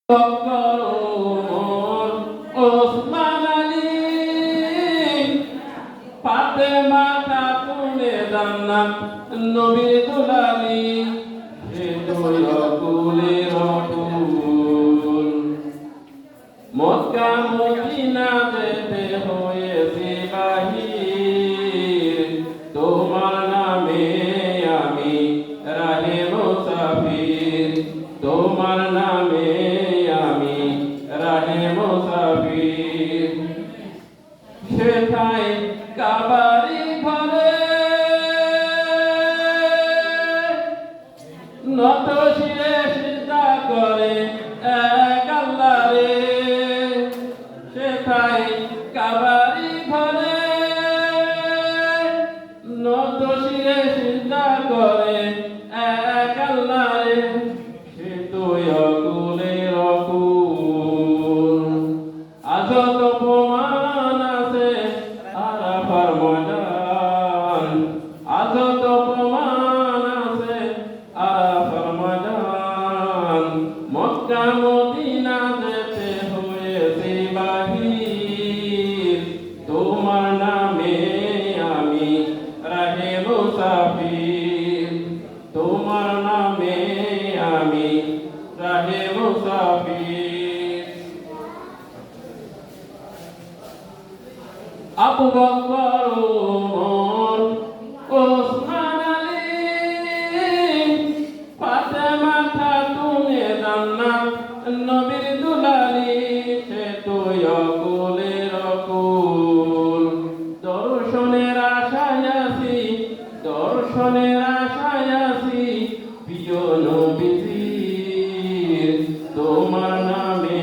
বকর ওমর ওসমান আলী ফাতেমা খাতুনে জান্নাত নবীর দুলালী সে দুই কুলের কুল মক্কা মদিনা যেতে হয়েছে বাহির তোমার নামে আমি রাহে মুসাফির তোমার নামে আমি রাহে মুসাফির সেথায় কাবারি ঘরে নত শিরে সিজদা করে এক আল্লাহরে সেথায় কাবারি ঘরে নত শিরে সিজদা করে এক আল্লাহরে সে তুই অকুলের অকুল আজত প্রমাণ আছে আরাফার ময়দান আজত প্রমাণ আছে আরাফার ময়দান মক্কা মদিনা যেতে হয়েছে বাহির তোমার নামে আমি রাহে মুসাফির তোমার নামে আমি রাহে মুসাফির আবু বকর ওমর ওসমান আলী ফাতেমা খাতুনে জান্নাত নবীর দুলালী সে তুই অকুলের অকুল দর্শনের আশায় আছি দর্শনের আশায় আছি প্রিয় নবীজির তোমার নামে